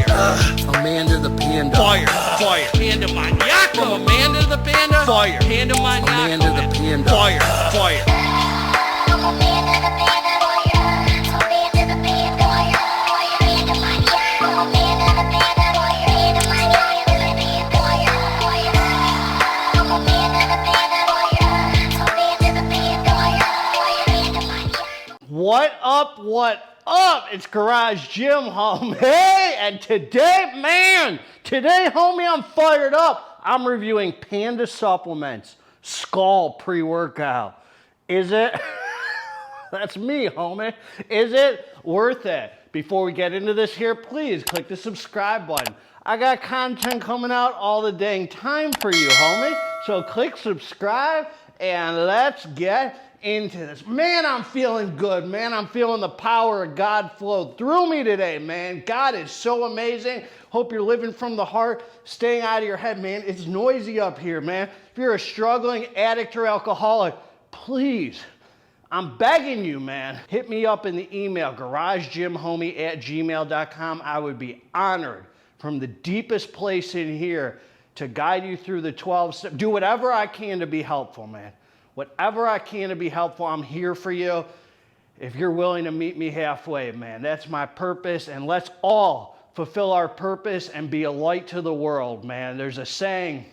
Amanda the Panda. Fire. Fire. Panda Maniaco. Amanda the Panda. Fire. Panda Maniaco. Amanda the Panda. Fire. Fire. What up, what up? It's Garage Gym, homie. Hey, and today, homie, I'm fired up. I'm reviewing Panda Supplements Skull pre-workout. Is it? That's me, homie. Is it worth it? Before we get into this here, please click the subscribe button. I got content coming out all the dang time for you, homie. So click subscribe and let's get into this. Man, I'm feeling good, man. I'm feeling the power of God flow through me today, man. God is so amazing. Hope you're living from the heart, staying out of your head, man. It's noisy up here, man. If you're a struggling addict or alcoholic, please, I'm begging you, man, hit me up in the email, garagegymhomie@gmail.com. I would be honored from the deepest place in here to guide you through the 12 steps. Do whatever I can to be helpful, man. Whatever I can to be helpful, I'm here for you. If you're willing to meet me halfway, man, that's my purpose. And let's all fulfill our purpose and be a light to the world, man. There's a saying,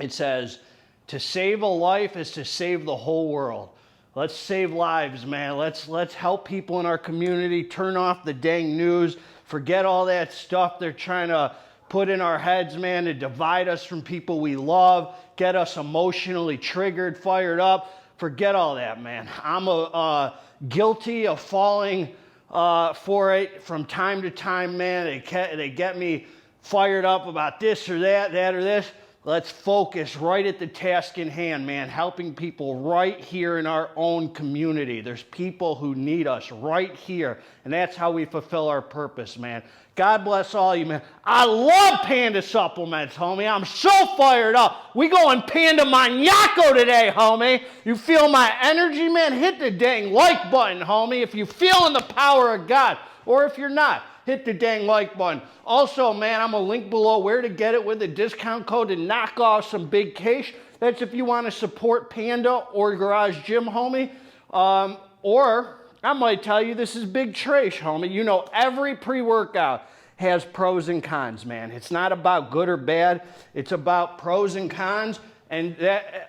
it says, to save a life is to save the whole world. Let's save lives, man. Let's help people in our community. Turn off the dang news. Forget all that stuff they're trying to put in our heads, man, to divide us from people we love, get us emotionally triggered, fired up. Forget all that, man. I'm guilty of falling for it from time to time, man. They get me fired up about this or that or this. Let's focus right at the task in hand, man, helping people right here in our own community. There's people who need us right here, and that's how we fulfill our purpose, man. God bless all you, man. I love Panda Supplements, homie. I'm so fired up. We going Panda Maniaco today, homie. You feel my energy, man? Hit the dang like button, homie, if you're feeling the power of God. Or if you're not, hit the dang like button. Also, man, I'm going to link below where to get it with a discount code to knock off some big cash. That's if you want to support Panda or Garage Gym, homie. Or I might tell you this is big trash, homie. You know, every pre-workout has pros and cons, man. It's not about good or bad. It's about pros and cons, and that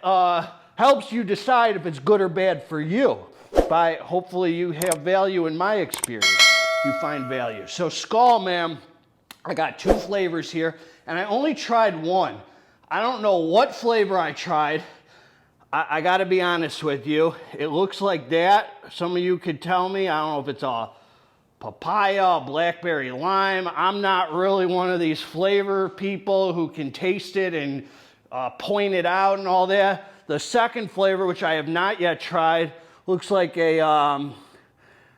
helps you decide if it's good or bad for you. By hopefully you have value in my experience. You find value. So Skull, man, I got 2 flavors here, and I only tried one. I don't know what flavor I tried. I got to be honest with you. It looks like that. Some of you could tell me. I don't know if it's a papaya, blackberry lime. I'm not really one of these flavor people who can taste it and point it out and all that. The second flavor, which I have not yet tried, looks like a, I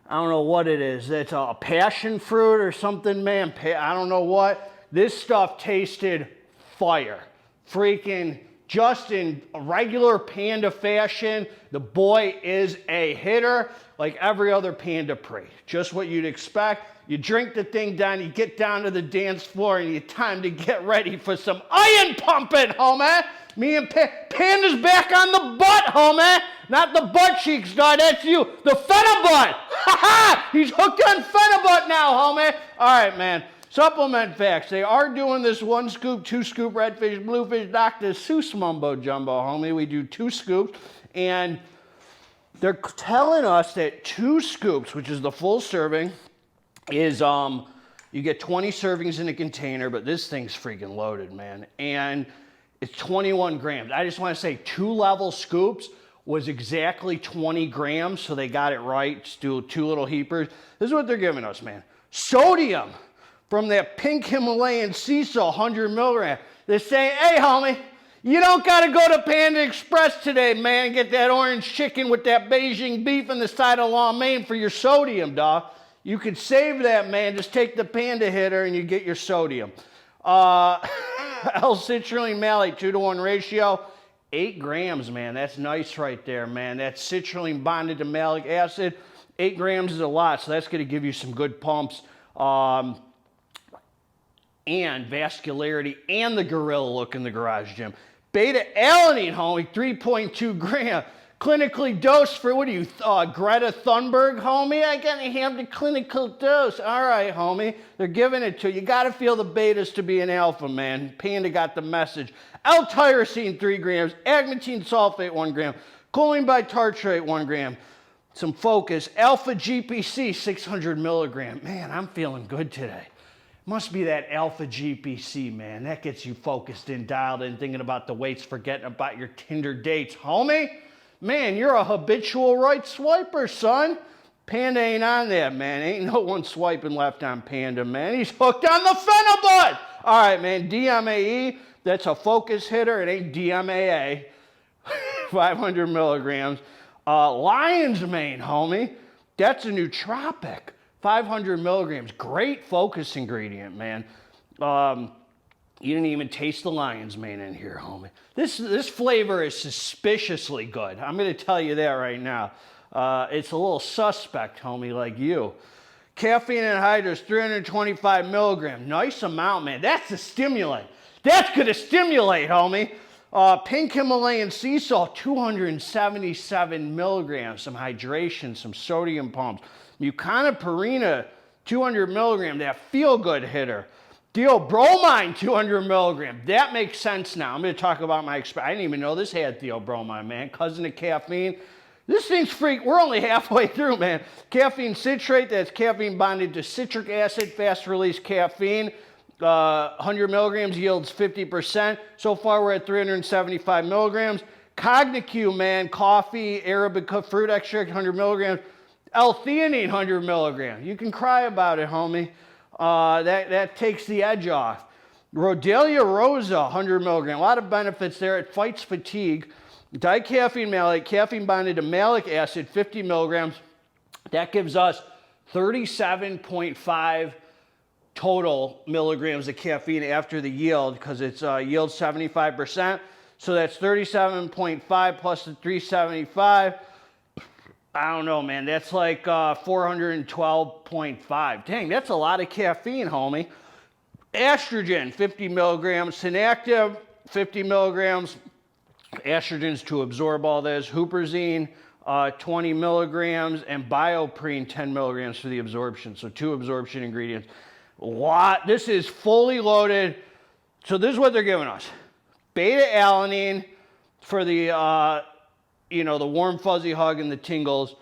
don't know what it is. It's a passion fruit or something, man. I don't know what. This stuff tasted fire. Freaking just in regular Panda fashion, the boy is a hitter like every other Panda pre. Just what you'd expect. You drink the thing down, you get down to the dance floor, and it's time to get ready for some iron pumping, homie. Me and Panda's back on the butt, homie. Not the butt cheeks, dog. That's you. The Phenabutt. Ha ha! He's hooked on Phenabutt now, homie. All right, man. Supplement facts. They are doing this 1 scoop, 2 scoop, redfish, bluefish, Dr. Seuss mumbo jumbo, homie. We do 2 scoops, and they're telling us that 2 scoops, which is the full serving, is you get 20 servings in a container, but this thing's freaking loaded, man. And it's 21 grams. I just want to say 2 level scoops was exactly 20 grams, so they got it right. Just do 2 little heapers. This is what they're giving us, man. Sodium from that pink Himalayan sea salt, 100 milligrams. They're saying, hey, homie, you don't got to go to Panda Express today, man, and get that orange chicken with that Beijing beef on the side of Long Main for your sodium, dog. You could save that, man. Just take the Panda hitter and you get your sodium. L-citrulline malate, 2-to-1 ratio. 8 grams, man. That's nice right there, man. That's citrulline bonded to malic acid. 8 grams is a lot, so that's going to give you some good pumps. and vascularity and the gorilla look in the garage gym. Beta-alanine, homie, 3.2 gram. Clinically dosed for, what are you, Greta Thunberg, homie? I gotta have the clinical dose. All right, homie. They're giving it to you. You gotta feel the betas to be an alpha, man. Panda got the message. L-tyrosine, 3 grams. Agmatine sulfate, 1 gram. Choline bitartrate, 1 gram. Some focus. Alpha GPC, 600 milligram. Man, I'm feeling good today. Must be that alpha GPC, man. That gets you focused and dialed in, thinking about the weights, forgetting about your Tinder dates, homie. Man, you're a habitual right swiper, son. Panda ain't on that, man. Ain't no one swiping left on Panda, man. He's hooked on the Phenibut. All right, man, DMAE, that's a focus hitter. It ain't DMAA. 500 milligrams. Lion's mane, homie. That's a nootropic. 500 milligrams. Great focus ingredient, man. You didn't even taste the lion's mane in here, homie. This flavor is suspiciously good. I'm going to tell you that right now. It's a little suspect, homie, like you. Caffeine anhydrous, 325 milligrams. Nice amount, man. That's a stimulant. That's going to stimulate, homie. Pink Himalayan sea salt, 277 milligrams. Some hydration, some sodium pumps. Muconiperina, 200 milligrams. That feel-good hitter. Theobromine, 200 milligrams. That makes sense now. I'm going to talk about my experience. I didn't even know this had theobromine, man. Cousin of caffeine. This thing's freak. We're only halfway through, man. Caffeine citrate, that's caffeine bonded to citric acid, fast-release caffeine. 100 milligrams yields 50%. So far, we're at 375 milligrams. CogniQ, man. Coffee, Arabica fruit extract, 100 milligrams. L-theanine, 100 milligrams. You can cry about it, homie. That takes the edge off. Rhodiola rosa, 100 milligrams. A lot of benefits there. It fights fatigue. Dicaffeine malate, caffeine bonded to malic acid, 50 milligrams. That gives us 37.5 total milligrams of caffeine after the yield, because it's yield 75%. So that's 37.5 plus the 375. I don't know, man. That's like 412.5. Dang, that's a lot of caffeine, homie. Estrogen, 50 milligrams. Synactive, 50 milligrams. Estrogens to absorb all this. Huperzine, 20 milligrams. And bioprene, 10 milligrams for the absorption. So 2 absorption ingredients. This is fully loaded. So this is what they're giving us. Beta-alanine for the... the warm fuzzy hug and the tingles,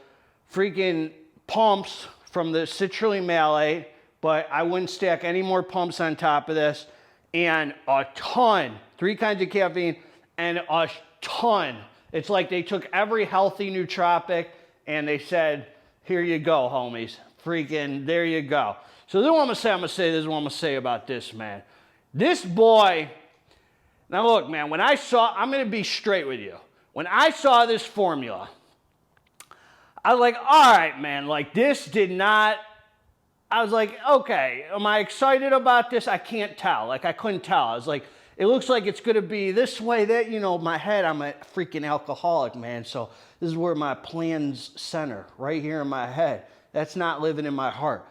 freaking pumps from the citrulline malate, but I wouldn't stack any more pumps on top of this, and a ton, 3 kinds of caffeine, and a ton. It's like they took every healthy nootropic and they said, here you go, homies. Freaking, there you go. So this is what I'm going to say. This is what I'm going to say about this, man. This boy, now look, man, I'm going to be straight with you. When I saw this formula, I was like, all right, man, like this did not, I was like, okay, am I excited about this? I can't tell. Like I couldn't tell. I was like, it looks like it's going to be this way, that, my head, I'm a freaking alcoholic, man. So this is where my plans center, right here in my head. That's not living in my heart.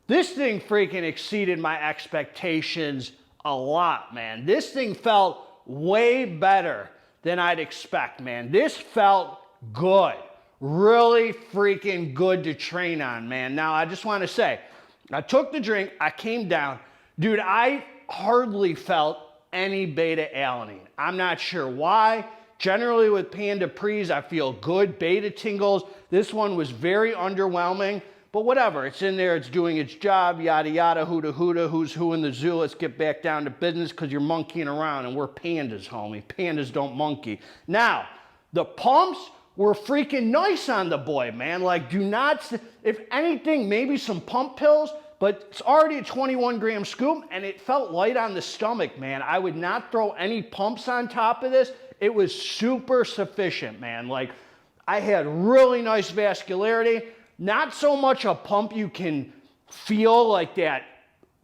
This thing freaking exceeded my expectations a lot, man. This thing felt way better than I'd expect, man. This felt good. Really freaking good to train on, man. Now, I just want to say, I took the drink, I came down. Dude, I hardly felt any beta-alanine. I'm not sure why. Generally with Panda Pre's, I feel good. Beta tingles. This one was very underwhelming, but whatever. It's in there. It's doing its job. Yada, yada, huda, huda. Who's who in the zoo? Let's get back down to business, because you're monkeying around, and we're pandas, homie. Pandas don't monkey. Now, the pumps were freaking nice on the boy, man. Like, do not, if anything, maybe some pump pills, but it's already a 21-gram scoop, and it felt light on the stomach, man. I would not throw any pumps on top of this. It was super sufficient, man. Like, I had really nice vascularity. Not so much a pump you can feel like that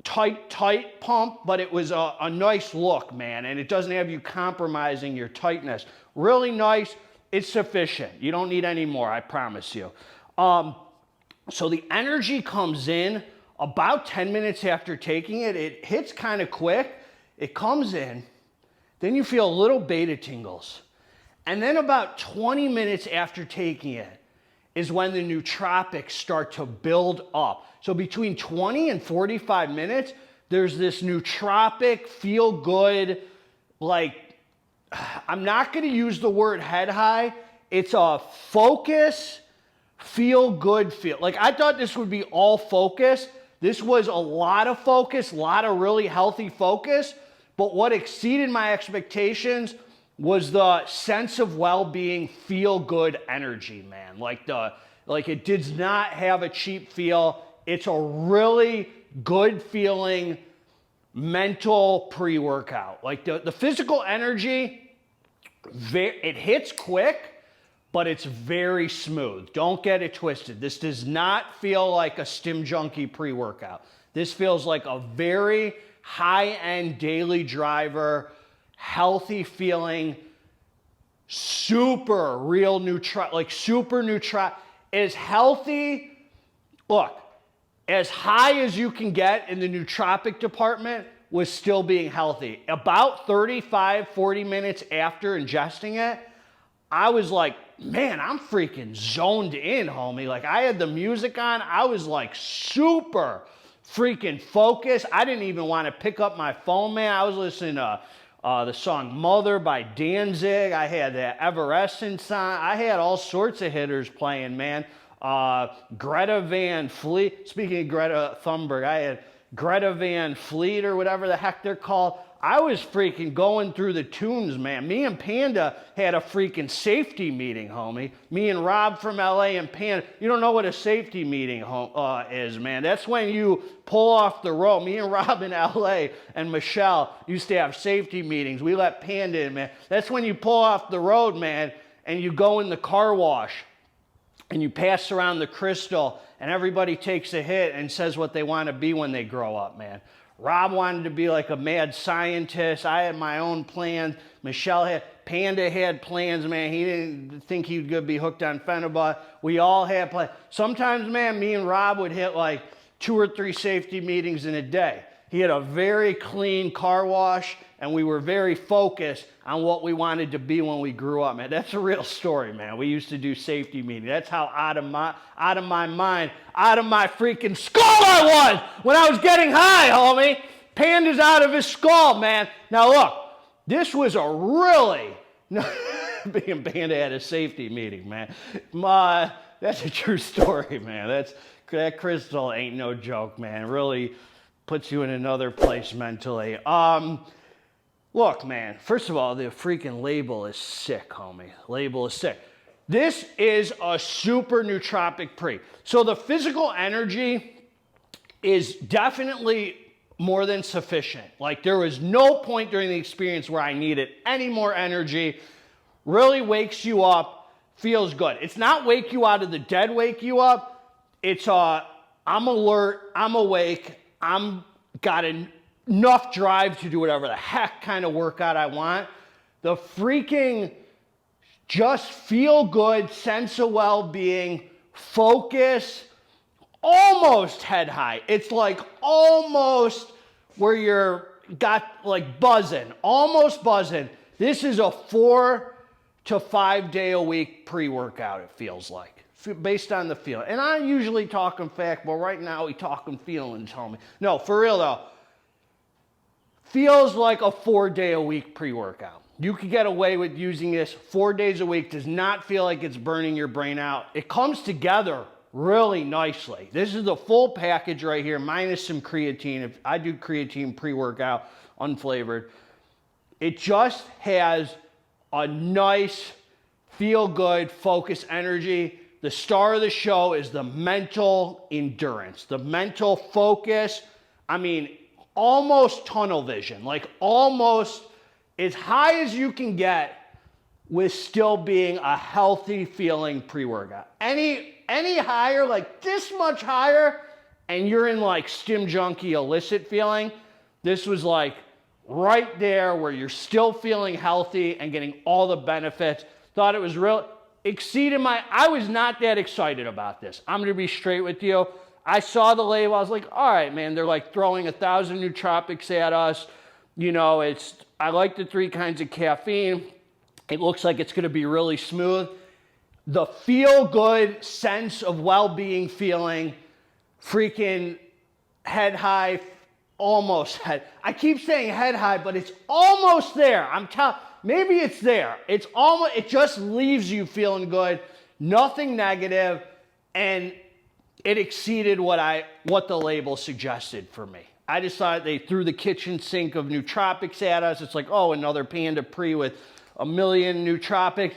tight pump, but it was a nice look, man, and it doesn't have you compromising your tightness. Really nice. It's sufficient. You don't need any more, I promise you. So the energy comes in about 10 minutes after taking it, it hits kind of quick. It comes in. Then you feel a little beta tingles. And then about 20 minutes after taking it is when the nootropics start to build up. So between 20 and 45 minutes, there's this nootropic, feel good, like, I'm not gonna use the word head high. It's a focus, feel good feel. Like, I thought this would be all focus. This was a lot of focus, a lot of really healthy focus. But what exceeded my expectations was the sense of well-being, feel-good energy, man. Like it does not have a cheap feel. It's a really good feeling mental pre-workout. Like the physical energy, it hits quick, but it's very smooth. Don't get it twisted. This does not feel like a stim junkie pre-workout. This feels like a very high-end daily driver, healthy feeling, super real super as healthy. Look, as high as you can get in the nootropic department was still being healthy. About 35, 40 minutes after ingesting it, I was like, man, I'm freaking zoned in, homie. Like, I had the music on. I was like super freaking focused. I didn't even want to pick up my phone, man. I was listening to the song Mother by Danzig. I had that Everessence on. I had all sorts of hitters playing, man. Greta Van Fleet. Speaking of Greta Thunberg, I had Greta Van Fleet or whatever the heck they're called. I was freaking going through the tunes, man. Me and Panda had a freaking safety meeting, homie. Me and Rob from LA and Panda. You don't know what a safety meeting is, man. That's when you pull off the road. Me and Rob in LA and Michelle used to have safety meetings. We let Panda in, man. That's when you pull off the road, man, and you go in the car wash and you pass around the crystal and everybody takes a hit and says what they want to be when they grow up, man. Rob wanted to be like a mad scientist. I had my own plans. Panda had plans, man. He didn't think he was going to be hooked on Phenibut. We all had plans. Sometimes, man, me and Rob would hit like 2 or 3 safety meetings in a day. He had a very clean car wash, and we were very focused on what we wanted to be when we grew up, man. That's a real story, man. We used to do safety meetings. That's how out of my mind, out of my freaking skull I was when I was getting high, homie. Panda's out of his skull, man. Now look, this was a really, me and Panda had a safety meeting, man. That's a true story, man. That crystal ain't no joke, man. It really puts you in another place mentally. Look, man, first of all, the freaking label is sick, homie. Label is sick. This is a super nootropic pre. So the physical energy is definitely more than sufficient. Like, there was no point during the experience where I needed any more energy. Really wakes you up, feels good. It's not wake you out of the dead, wake you up. It's I'm alert, I'm awake, I'm got enough drive to do whatever the heck kind of workout I want. The freaking just feel good, sense of well-being, focus, almost head high. It's like almost where you're got like buzzing, almost buzzing. This is a 4 to 5 day a week pre-workout, it feels like, based on the feel. And I'm usually talking fact, but right now we talking feelings, homie. No, for real though. Feels like a 4 day a week pre-workout. You could get away with using this 4 days a week. Does not feel like it's burning your brain out. It comes together really nicely. This is the full package right here, minus some creatine. If I do creatine pre-workout, unflavored. It just has a nice, feel-good, focus energy. The star of the show is the mental endurance, the mental focus. I mean, almost tunnel vision, like almost as high as you can get with still being a healthy feeling pre-workout. Any higher, like this much higher, and you're in like stim junkie illicit feeling, this was like right there where you're still feeling healthy and getting all the benefits. Thought it was real, exceeded I was not that excited about this. I'm gonna be straight with you. I saw the label. I was like, all right, man, they're like throwing 1,000 nootropics at us. You know, I like the 3 kinds of caffeine. It looks like it's going to be really smooth. The feel-good sense of well-being feeling, freaking head high, almost head. I keep saying head high, but it's almost there. Maybe it's there. It's almost. It just leaves you feeling good. Nothing negative, and it exceeded what the label suggested for me. I just thought they threw the kitchen sink of nootropics at us. It's like, oh, another Panda Pre with 1 million nootropics.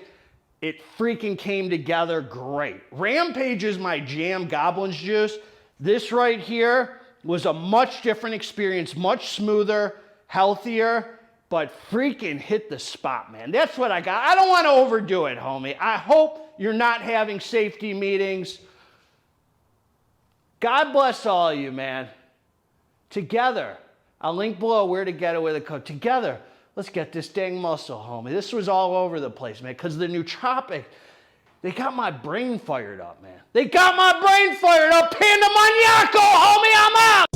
It freaking came together great. Rampage is my jam, Goblin's juice. This right here was a much different experience, much smoother, healthier, but freaking hit the spot, man. That's what I got. I don't want to overdo it, homie. I hope you're not having safety meetings. God bless all of you, man. Together, I'll link below where to get it with a code. Together, let's get this dang muscle, homie. This was all over the place, man, because the nootropic, they got my brain fired up, man. They got my brain fired up. Panda Maniaco, homie, I'm out.